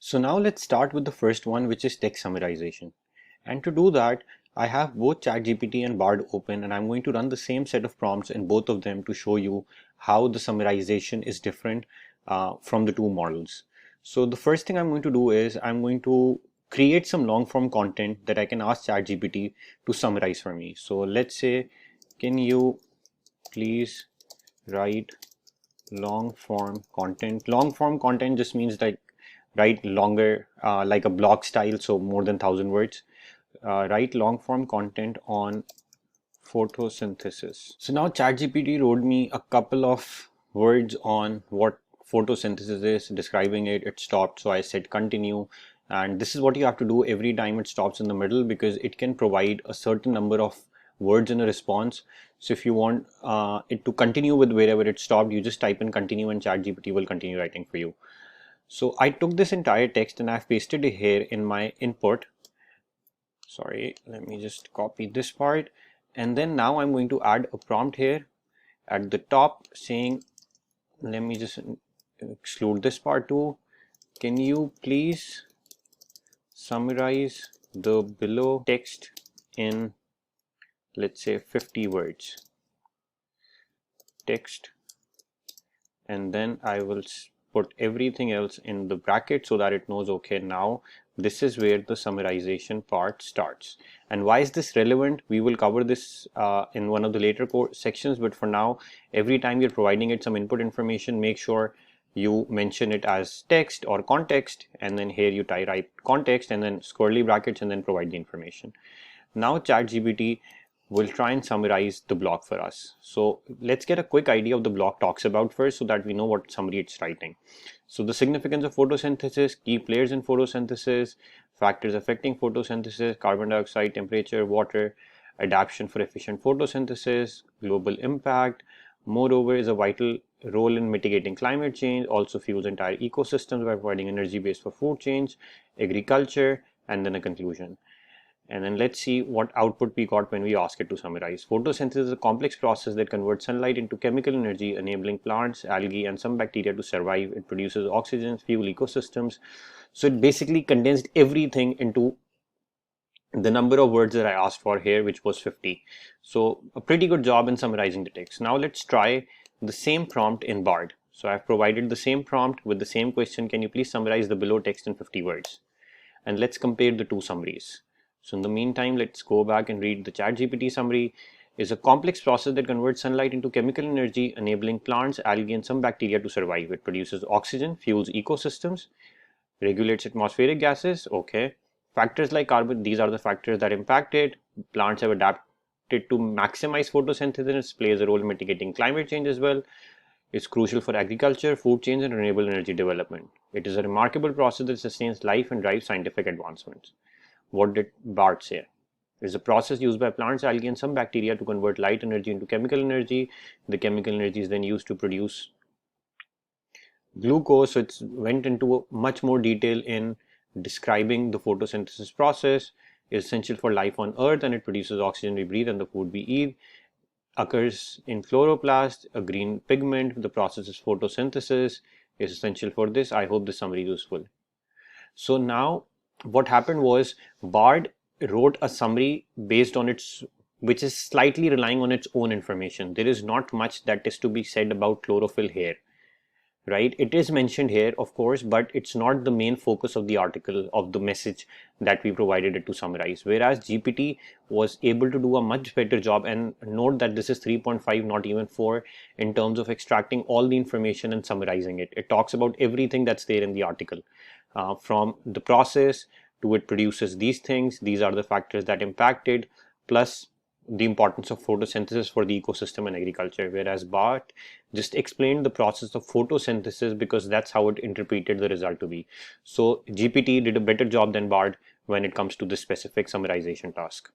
So now let's start with the first one, which is text summarization. And to do that, I have both ChatGPT and BARD open, and I'm going to run the same set of prompts in both of them to show you how the summarization is different from the two models. So the first thing I'm going to do is I'm going to create some long form content that I can ask ChatGPT to summarize for me. So let's say, can you please write long form content? Long form content just means that write longer, like a blog style, so more than 1,000 words. Write long form content on photosynthesis. So now ChatGPT wrote me a couple of words on what photosynthesis is, describing it. It stopped, so I said continue. And this is what you have to do every time it stops in the middle, because it can provide a certain number of words in a response. So if you want it to continue with wherever it stopped, you just type in continue and ChatGPT will continue writing for you. So I took this entire text and I've pasted it here in my input. Sorry, let me just copy this part. And then now I'm going to add a prompt here at the top saying, let me just exclude this part too. Can you please summarize the below text in, let's say, 50 words. Text. And then I will put everything else in the bracket so that it knows, okay, now this is where the summarization part starts. And why is this relevant? We will cover this in one of the later sections, but for now, every time you're providing it some input information, make sure you mention it as text or context, and then here you write context and then curly brackets and then provide the information. Now ChatGPT will try and summarize the block for us. So let's get a quick idea of the block talks about first so that we know what summary it's writing. So the significance of photosynthesis, key players in photosynthesis, factors affecting photosynthesis, carbon dioxide, temperature, water, adaptation for efficient photosynthesis, global impact, moreover is a vital role in mitigating climate change, also fuels entire ecosystems by providing energy base for food change, agriculture, and then a conclusion. And then let's see what output we got when we ask it to summarize. Photosynthesis is a complex process that converts sunlight into chemical energy, enabling plants, algae, and some bacteria to survive. It produces oxygen, fuel, ecosystems. So it basically condensed everything into the number of words that I asked for here, which was 50. So a pretty good job in summarizing the text. Now let's try the same prompt in BARD. So I've provided the same prompt with the same question. Can you please summarize the below text in 50 words? And let's compare the two summaries. So in the meantime, let's go back and read the ChatGPT summary. Is a complex process that converts sunlight into chemical energy, enabling plants, algae, and some bacteria to survive. It produces oxygen, fuels ecosystems, regulates atmospheric gases. Okay. Factors like carbon, these are the factors that impact it. Plants have adapted to maximize photosynthesis, plays a role in mitigating climate change as well. It's crucial for agriculture, food chains, and renewable energy development. It is a remarkable process that sustains life and drives scientific advancements. What did BARD say? It is a process used by plants, algae, and some bacteria to convert light energy into chemical energy. The chemical energy is then used to produce glucose. So it went into much more detail in describing the photosynthesis process. It is essential for life on Earth, and it produces oxygen we breathe and the food we eat. Occurs in chloroplast, a green pigment. The process is photosynthesis. Is essential for this. I hope this summary is useful. So now what happened was BARD wrote a summary based on its, which is slightly relying on its own information. There is not much that is to be said about chlorophyll here, right? It is mentioned here, of course, but it's not the main focus of the article, of the message that we provided it to summarize. Whereas GPT was able to do a much better job, and note that this is 3.5, not even 4, in terms of extracting all the information and summarizing it. It talks about everything that's there in the article. From the process to it produces these things, these are the factors that impact it, plus the importance of photosynthesis for the ecosystem and agriculture. Whereas BARD just explained the process of photosynthesis because that's how it interpreted the result to be. So GPT did a better job than BARD when it comes to this specific summarization task.